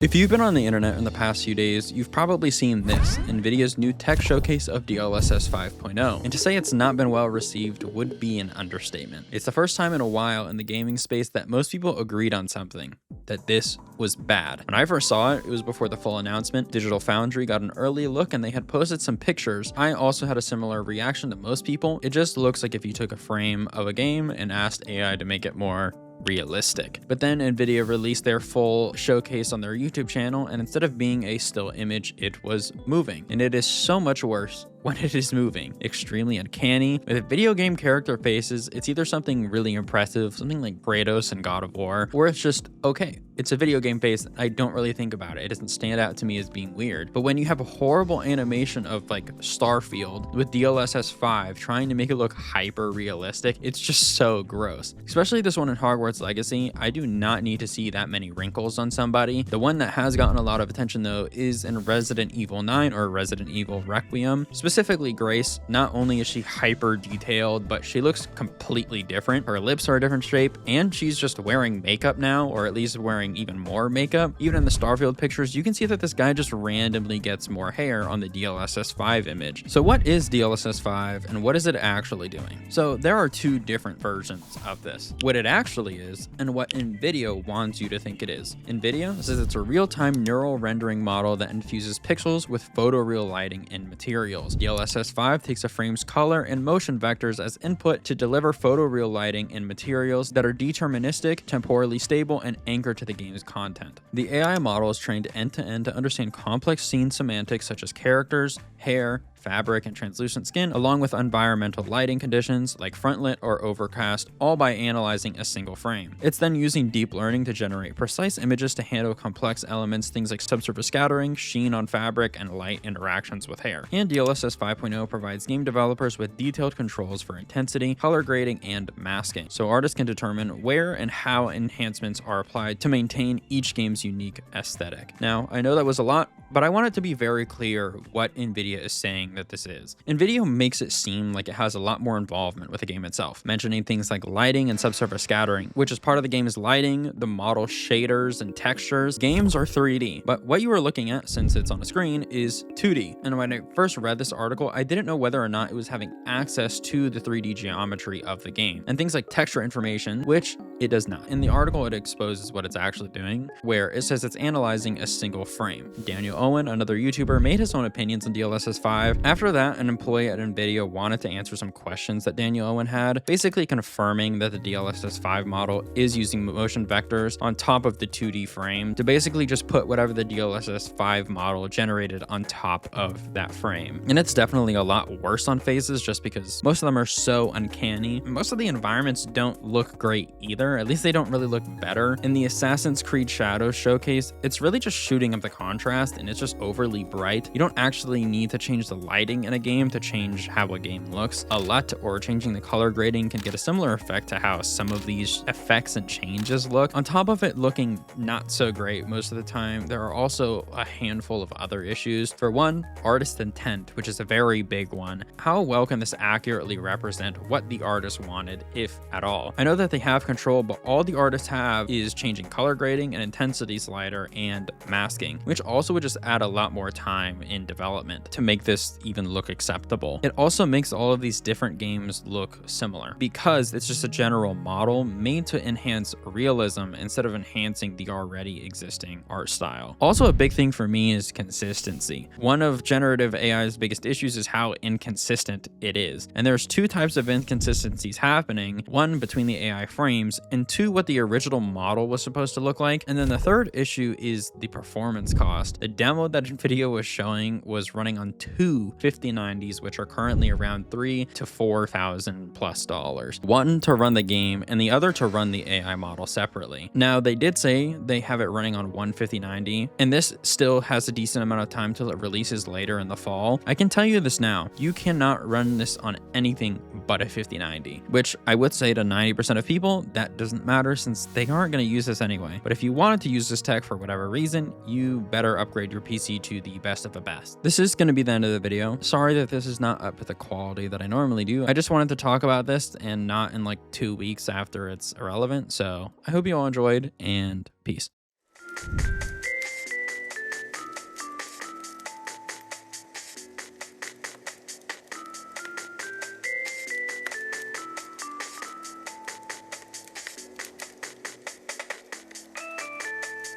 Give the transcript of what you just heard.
If you've been on the internet in the past few days, you've probably seen this, NVIDIA's new tech showcase of DLSS 5.0, and to say it's not been well received would be an understatement. It's the first time in a while in the gaming space that most people agreed on something, that this was bad. When I first saw it, it was before the full announcement. Digital Foundry got an early look and they had posted some pictures. I also had a similar reaction to most people. It just looks like if you took a frame of a game and asked AI to make it more realistic. But then NVIDIA released their full showcase on their YouTube channel, and instead of being a still image, it was moving. And it is so much worse when it is moving. Extremely uncanny. With video game character faces, it's either something really impressive, something like Kratos in God of War, or it's just okay. It's a video game face. I don't really think about it. It doesn't stand out to me as being weird. But when you have a horrible animation of like Starfield with DLSS 5 trying to make it look hyper realistic, it's just so gross. Especially this one in Hogwarts Legacy. I do not need to see that many wrinkles on somebody. The one that has gotten a lot of attention though is in Resident Evil 9 or Resident Evil Requiem. Specifically Grace, not only is she hyper detailed, but she looks completely different. Her lips are a different shape, and she's just wearing makeup now, or at least wearing even more makeup. Even in the Starfield pictures, you can see that this guy just randomly gets more hair on the DLSS 5 image. So what is DLSS 5 and what is it actually doing? So there are two different versions of this. What it actually is and what NVIDIA wants you to think it is. NVIDIA says it's a real-time neural rendering model that infuses pixels with photoreal lighting and materials. DLSS 5 takes a frame's color and motion vectors as input to deliver photoreal lighting and materials that are deterministic, temporally stable, and anchored to the game's content. The AI model is trained end-to-end to understand complex scene semantics such as characters, hair, fabric, and translucent skin, along with environmental lighting conditions like frontlit or overcast, all by analyzing a single frame. It's then using deep learning to generate precise images to handle complex elements, things like subsurface scattering, sheen on fabric, and light interactions with hair. And DLSS 5.0 provides game developers with detailed controls for intensity, color grading, and masking, so artists can determine where and how enhancements are applied to maintain each game's unique aesthetic. Now, I know that was a lot, but I want it to be very clear what NVIDIA is saying that this is. NVIDIA makes it seem like it has a lot more involvement with the game itself, mentioning things like lighting and subsurface scattering, which is part of the game's lighting, the model shaders and textures. Games are 3D, but what you are looking at, since it's on a screen, is 2D. And when I first read this article, I didn't know whether or not it was having access to the 3D geometry of the game, and things like texture information, which it does not. In the article, it exposes what it's actually doing, where it says it's analyzing a single frame. Daniel Owen, another YouTuber, made his own opinions on DLSS 5. After that, an employee at NVIDIA wanted to answer some questions that Daniel Owen had, basically confirming that the DLSS 5 model is using motion vectors on top of the 2D frame to basically just put whatever the DLSS 5 model generated on top of that frame. And it's definitely a lot worse on faces just because most of them are so uncanny. Most of the environments don't look great either, at least they don't really look better. In the Assassin's Creed Shadows showcase, it's really just shooting up the contrast and it's just overly bright. You don't actually need to change the lighting in a game to change how a game looks. A LUT or changing the color grading can get a similar effect to how some of these effects and changes look. On top of it looking not so great most of the time, there are also a handful of other issues. For one, artist intent, which is a very big one. How well can this accurately represent what the artist wanted, if at all? I know that they have control, but all the artists have is changing color grading and intensity slider and masking, which also would just add a lot more time in development to make this even look acceptable. It also makes all of these different games look similar because it's just a general model made to enhance realism instead of enhancing the already existing art style. Also, a big thing for me is consistency. One of generative AI's biggest issues is how inconsistent it is. And there's two types of inconsistencies happening, one between the AI frames and two what the original model was supposed to look like. And then the third issue is the performance cost. The demo that NVIDIA was showing was running on two 5090s, which are currently around $3,000 to $4,000+. One to run the game and the other to run the AI model separately. Now, they did say they have it running on one 5090, and this still has a decent amount of time till it releases later in the fall. I can tell you this now, you cannot run this on anything but a 5090, which I would say to 90% of people, that doesn't matter since they aren't going to use this anyway. But if you wanted to use this tech for whatever reason, you better upgrade your PC to the best of the best. This is going to be the end of the video. Sorry that this is not up to the quality that I normally do. I just wanted to talk about this and not in like 2 weeks after it's irrelevant. So I hope you all enjoyed, and peace.